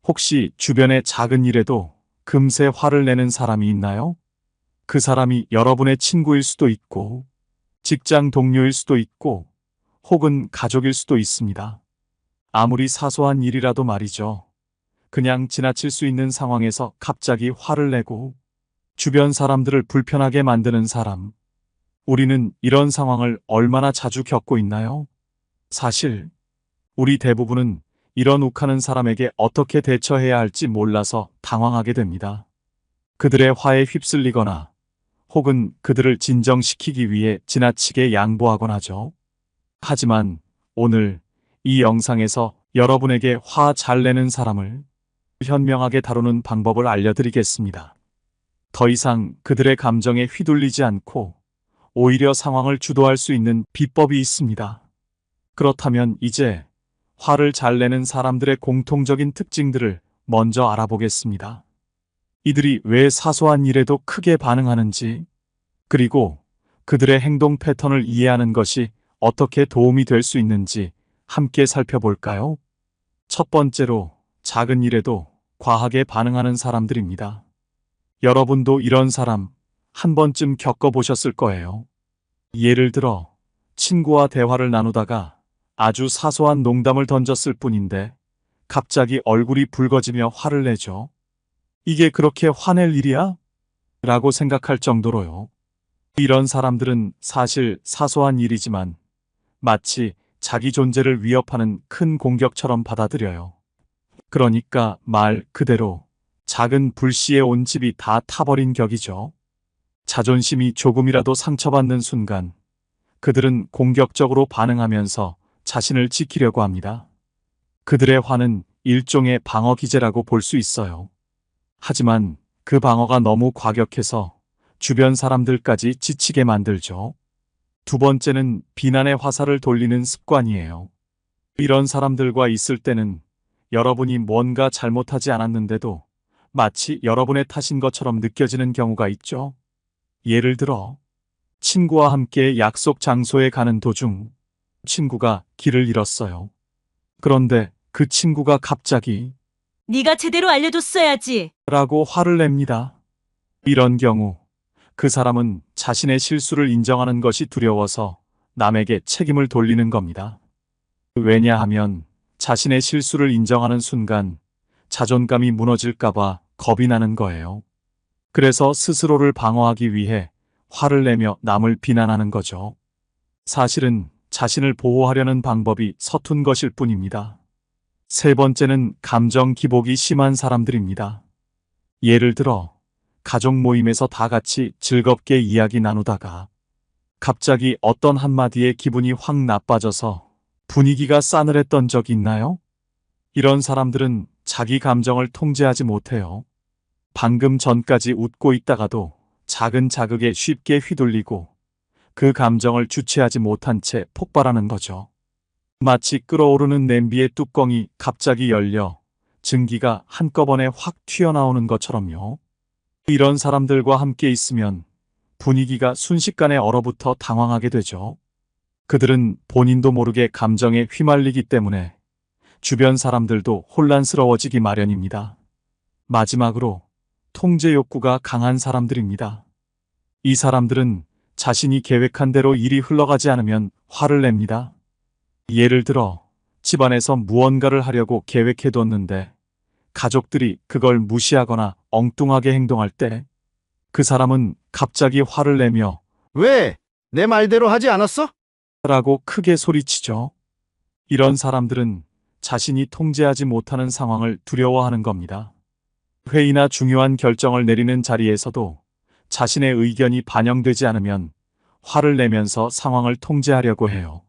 혹시 주변의 작은 일에도 금세 화를 내는 사람이 있나요? 그 사람이 여러분의 친구일 수도 있고, 직장 동료일 수도 있고, 혹은 가족일 수도 있습니다. 아무리 사소한 일이라도 말이죠. 그냥 지나칠 수 있는 상황에서 갑자기 화를 내고 주변 사람들을 불편하게 만드는 사람. 우리는 이런 상황을 얼마나 자주 겪고 있나요? 사실 우리 대부분은 이런 욱하는 사람에게 어떻게 대처해야 할지 몰라서 당황하게 됩니다. 그들의 화에 휩쓸리거나 혹은 그들을 진정시키기 위해 지나치게 양보하곤 하죠. 하지만 오늘 이 영상에서 여러분에게 화 잘 내는 사람을 현명하게 다루는 방법을 알려드리겠습니다. 더 이상 그들의 감정에 휘둘리지 않고 오히려 상황을 주도할 수 있는 비법이 있습니다. 그렇다면 이제 화를 잘 내는 사람들의 공통적인 특징들을 먼저 알아보겠습니다. 이들이 왜 사소한 일에도 크게 반응하는지, 그리고 그들의 행동 패턴을 이해하는 것이 어떻게 도움이 될 수 있는지 함께 살펴볼까요? 첫 번째로 작은 일에도 과하게 반응하는 사람들입니다. 여러분도 이런 사람 한 번쯤 겪어보셨을 거예요. 예를 들어 친구와 대화를 나누다가 아주 사소한 농담을 던졌을 뿐인데 갑자기 얼굴이 붉어지며 화를 내죠. 이게 그렇게 화낼 일이야? 라고 생각할 정도로요. 이런 사람들은 사실 사소한 일이지만 마치 자기 존재를 위협하는 큰 공격처럼 받아들여요. 그러니까 말 그대로 작은 불씨에 온 집이 다 타버린 격이죠. 자존심이 조금이라도 상처받는 순간 그들은 공격적으로 반응하면서 자신을 지키려고 합니다. 그들의 화는 일종의 방어 기제라고 볼 수 있어요. 하지만 그 방어가 너무 과격해서 주변 사람들까지 지치게 만들죠. 두 번째는 비난의 화살을 돌리는 습관이에요. 이런 사람들과 있을 때는 여러분이 뭔가 잘못하지 않았는데도 마치 여러분의 탓인 것처럼 느껴지는 경우가 있죠. 예를 들어 친구와 함께 약속 장소에 가는 도중 친구가 길을 잃었어요. 그런데 그 친구가 갑자기 네가 제대로 알려줬어야지. 라고 화를 냅니다. 이런 경우 그 사람은 자신의 실수를 인정하는 것이 두려워서 남에게 책임을 돌리는 겁니다. 왜냐하면 자신의 실수를 인정하는 순간 자존감이 무너질까봐 겁이 나는 거예요. 그래서 스스로를 방어하기 위해 화를 내며 남을 비난하는 거죠. 사실은 자신을 보호하려는 방법이 서툰 것일 뿐입니다. 세 번째는 감정 기복이 심한 사람들입니다. 예를 들어 가족 모임에서 다 같이 즐겁게 이야기 나누다가 갑자기 어떤 한마디에 기분이 확 나빠져서 분위기가 싸늘했던 적 있나요? 이런 사람들은 자기 감정을 통제하지 못해요. 방금 전까지 웃고 있다가도 작은 자극에 쉽게 휘둘리고 그 감정을 주체하지 못한 채 폭발하는 거죠. 마치 끓어오르는 냄비의 뚜껑이 갑자기 열려 증기가 한꺼번에 확 튀어나오는 것처럼요. 이런 사람들과 함께 있으면 분위기가 순식간에 얼어붙어 당황하게 되죠. 그들은 본인도 모르게 감정에 휘말리기 때문에 주변 사람들도 혼란스러워지기 마련입니다. 마지막으로 통제 욕구가 강한 사람들입니다. 이 사람들은 자신이 계획한 대로 일이 흘러가지 않으면 화를 냅니다. 예를 들어 집안에서 무언가를 하려고 계획해뒀는데 가족들이 그걸 무시하거나 엉뚱하게 행동할 때 그 사람은 갑자기 화를 내며 왜? 내 말대로 하지 않았어? 라고 크게 소리치죠. 이런 사람들은 자신이 통제하지 못하는 상황을 두려워하는 겁니다. 회의나 중요한 결정을 내리는 자리에서도 자신의 의견이 반영되지 않으면 화를 내면서 상황을 통제하려고 해요.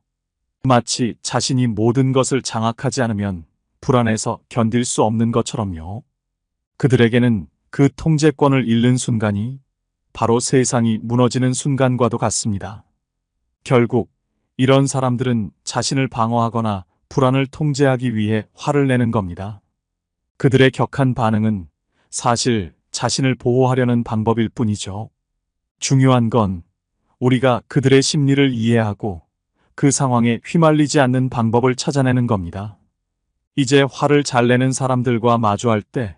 마치 자신이 모든 것을 장악하지 않으면 불안해서 견딜 수 없는 것처럼요. 그들에게는 그 통제권을 잃는 순간이 바로 세상이 무너지는 순간과도 같습니다. 결국 이런 사람들은 자신을 방어하거나 불안을 통제하기 위해 화를 내는 겁니다. 그들의 격한 반응은 사실 자신을 보호하려는 방법일 뿐이죠. 중요한 건 우리가 그들의 심리를 이해하고 그 상황에 휘말리지 않는 방법을 찾아내는 겁니다. 이제 화를 잘 내는 사람들과 마주할 때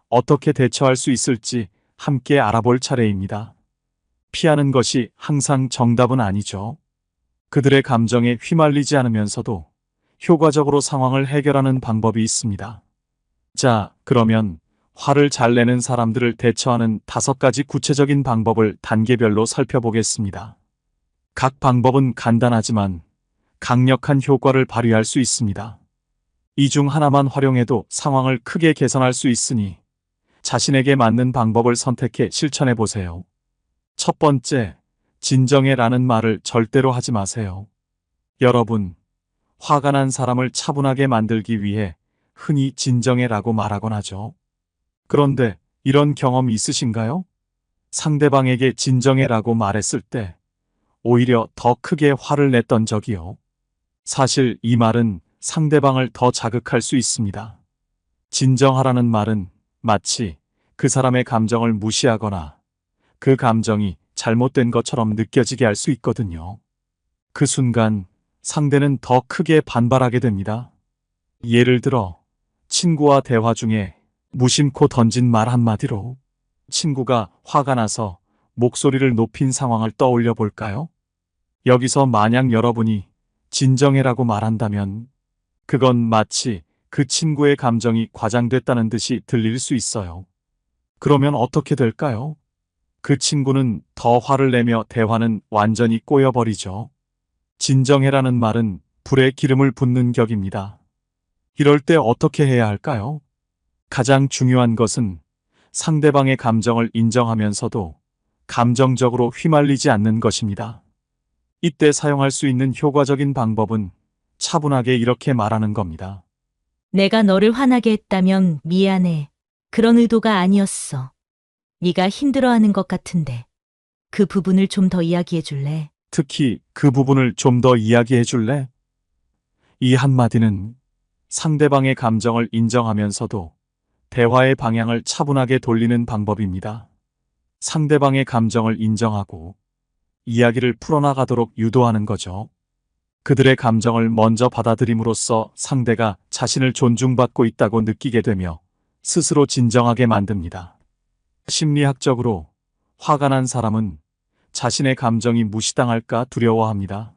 어떻게 대처할 수 있을지 함께 알아볼 차례입니다. 피하는 것이 항상 정답은 아니죠. 그들의 감정에 휘말리지 않으면서도 효과적으로 상황을 해결하는 방법이 있습니다. 자, 그러면 화를 잘 내는 사람들을 대처하는 5가지 구체적인 방법을 단계별로 살펴보겠습니다. 각 방법은 간단하지만 강력한 효과를 발휘할 수 있습니다. 이 중 하나만 활용해도 상황을 크게 개선할 수 있으니 자신에게 맞는 방법을 선택해 실천해 보세요. 첫 번째, 진정해라는 말을 절대로 하지 마세요. 여러분, 화가 난 사람을 차분하게 만들기 위해 흔히 진정해라고 말하곤 하죠. 그런데 이런 경험 있으신가요? 상대방에게 진정해라고 말했을 때 오히려 더 크게 화를 냈던 적이요. 사실 이 말은 상대방을 더 자극할 수 있습니다. 진정하라는 말은 마치 그 사람의 감정을 무시하거나 그 감정이 잘못된 것처럼 느껴지게 할 수 있거든요. 그 순간 상대는 더 크게 반발하게 됩니다. 예를 들어 친구와 대화 중에 무심코 던진 말 한마디로 친구가 화가 나서 목소리를 높인 상황을 떠올려 볼까요? 여기서 만약 여러분이 진정해라고 말한다면 그건 마치 그 친구의 감정이 과장됐다는 듯이 들릴 수 있어요. 그러면 어떻게 될까요? 그 친구는 더 화를 내며 대화는 완전히 꼬여버리죠. 진정해라는 말은 불에 기름을 붓는 격입니다. 이럴 때 어떻게 해야 할까요? 가장 중요한 것은 상대방의 감정을 인정하면서도 감정적으로 휘말리지 않는 것입니다. 이때 사용할 수 있는 효과적인 방법은 차분하게 이렇게 말하는 겁니다. 내가 너를 화나게 했다면 미안해. 그런 의도가 아니었어. 네가 힘들어하는 것 같은데 그 부분을 좀 더 이야기해 줄래? 특히 그 부분을 좀 더 이야기해 줄래? 이 한마디는 상대방의 감정을 인정하면서도 대화의 방향을 차분하게 돌리는 방법입니다. 상대방의 감정을 인정하고 이야기를 풀어나가도록 유도하는 거죠. 그들의 감정을 먼저 받아들임으로써 상대가 자신을 존중받고 있다고 느끼게 되며 스스로 진정하게 만듭니다. 심리학적으로 화가 난 사람은 자신의 감정이 무시당할까 두려워합니다.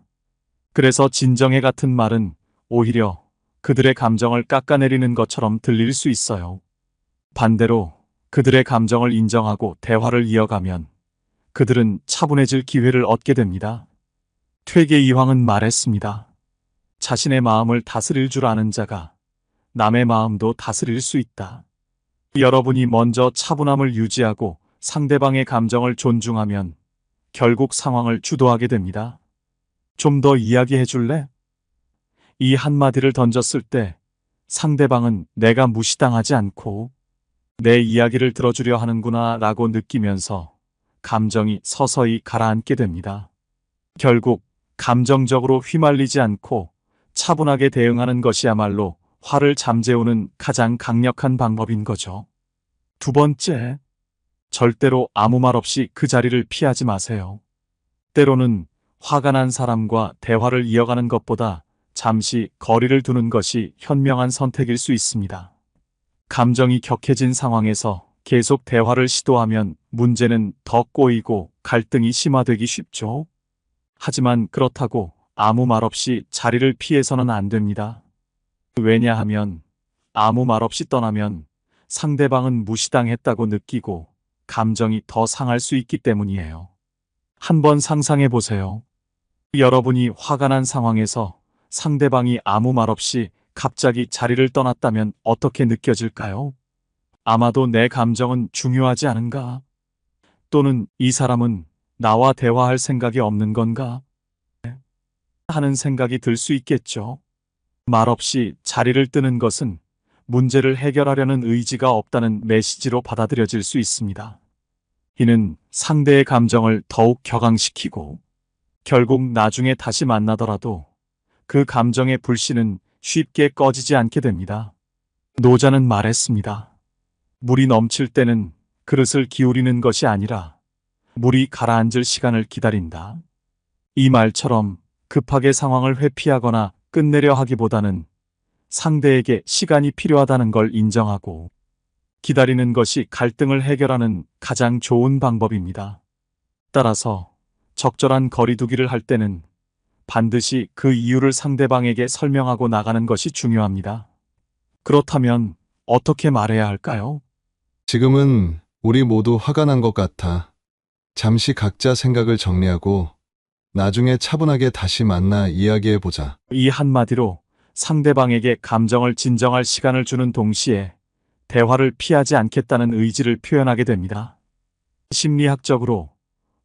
그래서 진정해 같은 말은 오히려 그들의 감정을 깎아내리는 것처럼 들릴 수 있어요. 반대로 그들의 감정을 인정하고 대화를 이어가면 그들은 차분해질 기회를 얻게 됩니다. 퇴계 이황은 말했습니다. 자신의 마음을 다스릴 줄 아는 자가 남의 마음도 다스릴 수 있다. 여러분이 먼저 차분함을 유지하고 상대방의 감정을 존중하면 결국 상황을 주도하게 됩니다. 좀 더 이야기해 줄래? 이 한마디를 던졌을 때 상대방은 내가 무시당하지 않고 내 이야기를 들어주려 하는구나 라고 느끼면서 감정이 서서히 가라앉게 됩니다. 결국 감정적으로 휘말리지 않고 차분하게 대응하는 것이야말로 화를 잠재우는 가장 강력한 방법인 거죠. 두 번째, 절대로 아무 말 없이 그 자리를 피하지 마세요. 때로는 화가 난 사람과 대화를 이어가는 것보다 잠시 거리를 두는 것이 현명한 선택일 수 있습니다. 감정이 격해진 상황에서 계속 대화를 시도하면 문제는 더 꼬이고 갈등이 심화되기 쉽죠. 하지만 그렇다고 아무 말 없이 자리를 피해서는 안 됩니다. 왜냐하면 아무 말 없이 떠나면 상대방은 무시당했다고 느끼고 감정이 더 상할 수 있기 때문이에요. 한번 상상해 보세요. 여러분이 화가 난 상황에서 상대방이 아무 말 없이 갑자기 자리를 떠났다면 어떻게 느껴질까요? 아마도 내 감정은 중요하지 않은가? 또는 이 사람은 나와 대화할 생각이 없는 건가? 하는 생각이 들 수 있겠죠. 말없이 자리를 뜨는 것은 문제를 해결하려는 의지가 없다는 메시지로 받아들여질 수 있습니다. 이는 상대의 감정을 더욱 격앙시키고 결국 나중에 다시 만나더라도 그 감정의 불씨는 쉽게 꺼지지 않게 됩니다. 노자는 말했습니다. 물이 넘칠 때는 그릇을 기울이는 것이 아니라 물이 가라앉을 시간을 기다린다. 이 말처럼 급하게 상황을 회피하거나 끝내려 하기보다는 상대에게 시간이 필요하다는 걸 인정하고 기다리는 것이 갈등을 해결하는 가장 좋은 방법입니다. 따라서 적절한 거리두기를 할 때는 반드시 그 이유를 상대방에게 설명하고 나가는 것이 중요합니다. 그렇다면 어떻게 말해야 할까요? 지금은 우리 모두 화가 난 것 같아. 잠시 각자 생각을 정리하고 나중에 차분하게 다시 만나 이야기해보자. 이 한마디로 상대방에게 감정을 진정할 시간을 주는 동시에 대화를 피하지 않겠다는 의지를 표현하게 됩니다. 심리학적으로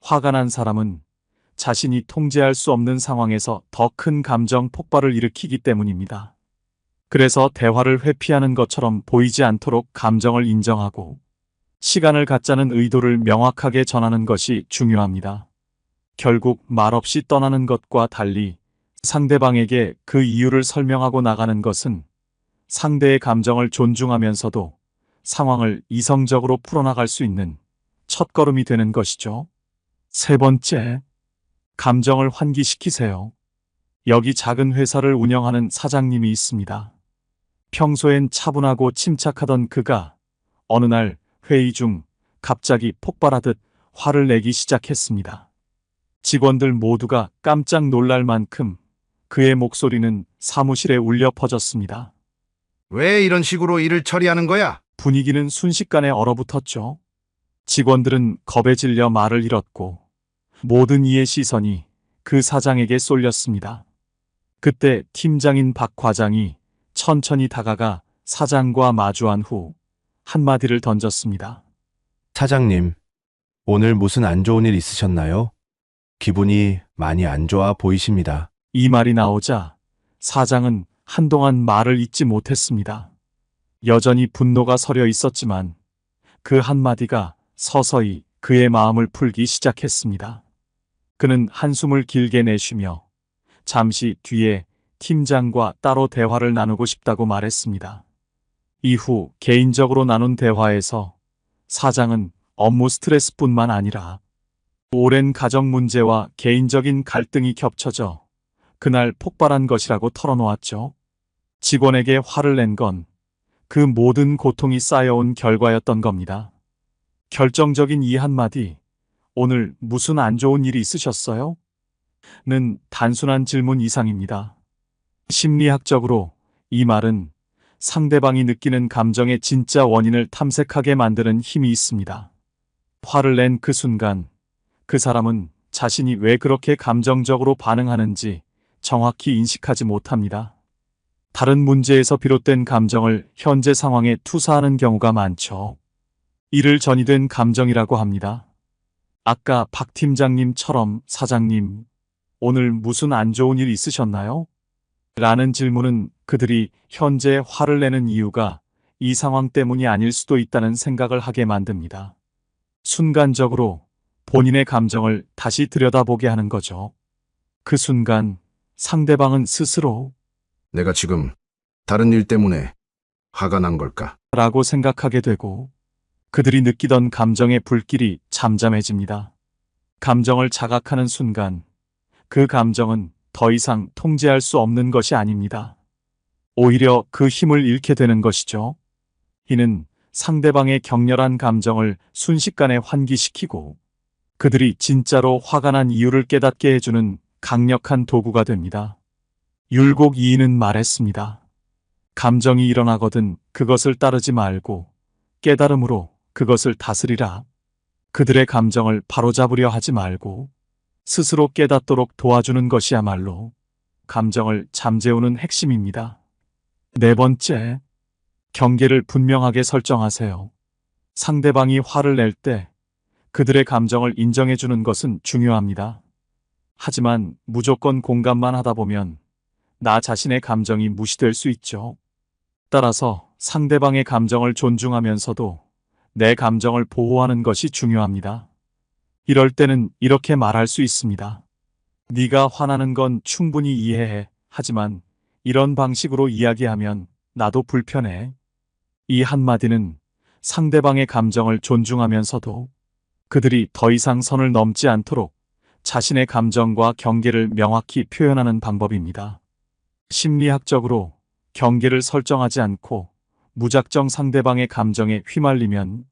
화가 난 사람은 자신이 통제할 수 없는 상황에서 더 큰 감정 폭발을 일으키기 때문입니다. 그래서 대화를 회피하는 것처럼 보이지 않도록 감정을 인정하고 시간을 갖자는 의도를 명확하게 전하는 것이 중요합니다. 결국 말없이 떠나는 것과 달리 상대방에게 그 이유를 설명하고 나가는 것은 상대의 감정을 존중하면서도 상황을 이성적으로 풀어나갈 수 있는 첫걸음이 되는 것이죠. 세 번째, 감정을 환기시키세요. 여기 작은 회사를 운영하는 사장님이 있습니다. 평소엔 차분하고 침착하던 그가 어느 날 회의 중 갑자기 폭발하듯 화를 내기 시작했습니다. 직원들 모두가 깜짝 놀랄 만큼 그의 목소리는 사무실에 울려 퍼졌습니다. 왜 이런 식으로 일을 처리하는 거야? 분위기는 순식간에 얼어붙었죠. 직원들은 겁에 질려 말을 잃었고 모든 이의 시선이 그 사장에게 쏠렸습니다. 그때 팀장인 박 과장이 천천히 다가가 사장과 마주한 후 한마디를 던졌습니다. 사장님, 오늘 무슨 안 좋은 일 있으셨나요? 기분이 많이 안 좋아 보이십니다. 이 말이 나오자 사장은 한동안 말을 잇지 못했습니다. 여전히 분노가 서려 있었지만 그 한마디가 서서히 그의 마음을 풀기 시작했습니다. 그는 한숨을 길게 내쉬며 잠시 뒤에 팀장과 따로 대화를 나누고 싶다고 말했습니다. 이후 개인적으로 나눈 대화에서 사장은 업무 스트레스뿐만 아니라 오랜 가정 문제와 개인적인 갈등이 겹쳐져 그날 폭발한 것이라고 털어놓았죠. 직원에게 화를 낸 건 그 모든 고통이 쌓여온 결과였던 겁니다. 결정적인 이 한마디, 오늘 무슨 안 좋은 일이 있으셨어요? 는 단순한 질문 이상입니다. 심리학적으로 이 말은 상대방이 느끼는 감정의 진짜 원인을 탐색하게 만드는 힘이 있습니다. 화를 낸 그 순간, 그 사람은 자신이 왜 그렇게 감정적으로 반응하는지 정확히 인식하지 못합니다. 다른 문제에서 비롯된 감정을 현재 상황에 투사하는 경우가 많죠. 이를 전이된 감정이라고 합니다. 아까 박 팀장님처럼 사장님, 오늘 무슨 안 좋은 일 있으셨나요? 라는 질문은 그들이 현재 화를 내는 이유가 이 상황 때문이 아닐 수도 있다는 생각을 하게 만듭니다. 순간적으로 본인의 감정을 다시 들여다보게 하는 거죠. 그 순간 상대방은 스스로 내가 지금 다른 일 때문에 화가 난 걸까? 라고 생각하게 되고 그들이 느끼던 감정의 불길이 잠잠해집니다. 감정을 자각하는 순간 그 감정은 더 이상 통제할 수 없는 것이 아닙니다. 오히려 그 힘을 잃게 되는 것이죠. 이는 상대방의 격렬한 감정을 순식간에 환기시키고 그들이 진짜로 화가 난 이유를 깨닫게 해주는 강력한 도구가 됩니다. 율곡 이인은 말했습니다. 감정이 일어나거든 그것을 따르지 말고 깨달음으로 그것을 다스리라. 그들의 감정을 바로잡으려 하지 말고 스스로 깨닫도록 도와주는 것이야말로 감정을 잠재우는 핵심입니다. 네 번째, 경계를 분명하게 설정하세요. 상대방이 화를 낼 때 그들의 감정을 인정해주는 것은 중요합니다. 하지만 무조건 공감만 하다 보면 나 자신의 감정이 무시될 수 있죠. 따라서 상대방의 감정을 존중하면서도 내 감정을 보호하는 것이 중요합니다. 이럴 때는 이렇게 말할 수 있습니다. 네가 화나는 건 충분히 이해해. 하지만 이런 방식으로 이야기하면 나도 불편해. 이 한마디는 상대방의 감정을 존중하면서도 그들이 더 이상 선을 넘지 않도록 자신의 감정과 경계를 명확히 표현하는 방법입니다. 심리학적으로 경계를 설정하지 않고 무작정 상대방의 감정에 휘말리면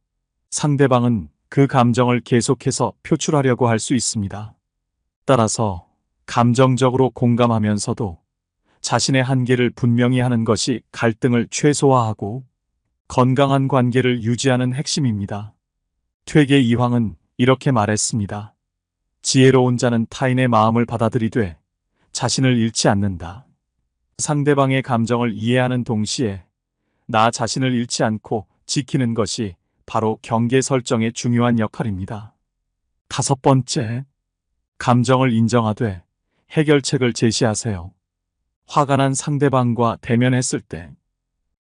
상대방은 그 감정을 계속해서 표출하려고 할 수 있습니다. 따라서 감정적으로 공감하면서도 자신의 한계를 분명히 하는 것이 갈등을 최소화하고 건강한 관계를 유지하는 핵심입니다. 퇴계 이황은 이렇게 말했습니다. 지혜로운 자는 타인의 마음을 받아들이되 자신을 잃지 않는다. 상대방의 감정을 이해하는 동시에 나 자신을 잃지 않고 지키는 것이 바로 경계 설정의 중요한 역할입니다. 5번째, 감정을 인정하되 해결책을 제시하세요. 화가 난 상대방과 대면했을 때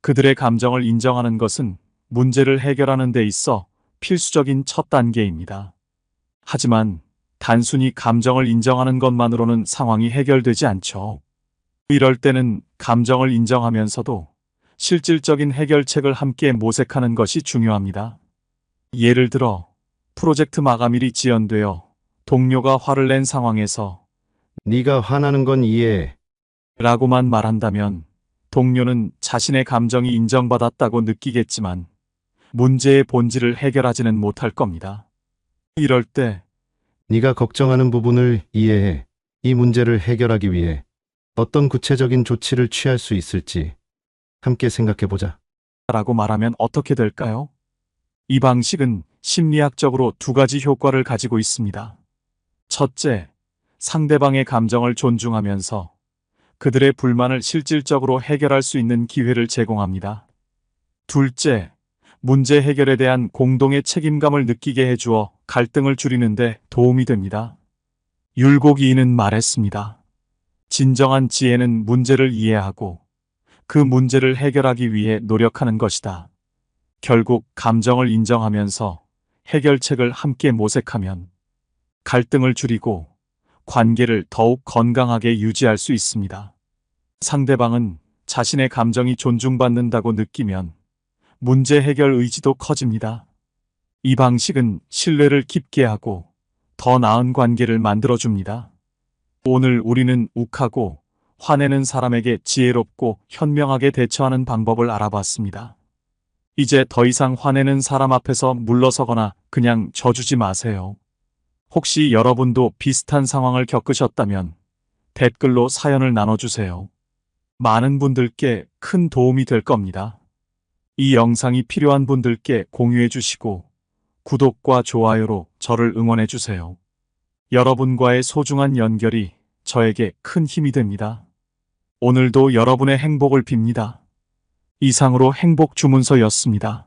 그들의 감정을 인정하는 것은 문제를 해결하는 데 있어 필수적인 첫 단계입니다. 하지만 단순히 감정을 인정하는 것만으로는 상황이 해결되지 않죠. 이럴 때는 감정을 인정하면서도 실질적인 해결책을 함께 모색하는 것이 중요합니다. 예를 들어 프로젝트 마감일이 지연되어 동료가 화를 낸 상황에서 네가 화나는 건 이해해. 라고만 말한다면 동료는 자신의 감정이 인정받았다고 느끼겠지만 문제의 본질을 해결하지는 못할 겁니다. 이럴 때 네가 걱정하는 부분을 이해해. 이 문제를 해결하기 위해 어떤 구체적인 조치를 취할 수 있을지 함께 생각해보자. 라고 말하면 어떻게 될까요? 이 방식은 심리학적으로 2가지 효과를 가지고 있습니다. 첫째, 상대방의 감정을 존중하면서 그들의 불만을 실질적으로 해결할 수 있는 기회를 제공합니다. 둘째, 문제 해결에 대한 공동의 책임감을 느끼게 해주어 갈등을 줄이는 데 도움이 됩니다. 율곡이인은 말했습니다. 진정한 지혜는 문제를 이해하고 그 문제를 해결하기 위해 노력하는 것이다. 결국 감정을 인정하면서 해결책을 함께 모색하면 갈등을 줄이고 관계를 더욱 건강하게 유지할 수 있습니다. 상대방은 자신의 감정이 존중받는다고 느끼면 문제 해결 의지도 커집니다. 이 방식은 신뢰를 깊게 하고 더 나은 관계를 만들어줍니다. 오늘 우리는 욱하고 화내는 사람에게 지혜롭고 현명하게 대처하는 방법을 알아봤습니다. 이제 더 이상 화내는 사람 앞에서 물러서거나 그냥 져주지 마세요. 혹시 여러분도 비슷한 상황을 겪으셨다면 댓글로 사연을 나눠주세요. 많은 분들께 큰 도움이 될 겁니다. 이 영상이 필요한 분들께 공유해 주시고 구독과 좋아요로 저를 응원해 주세요. 여러분과의 소중한 연결이 저에게 큰 힘이 됩니다. 오늘도 여러분의 행복을 빕니다. 이상으로 행복 주문서였습니다.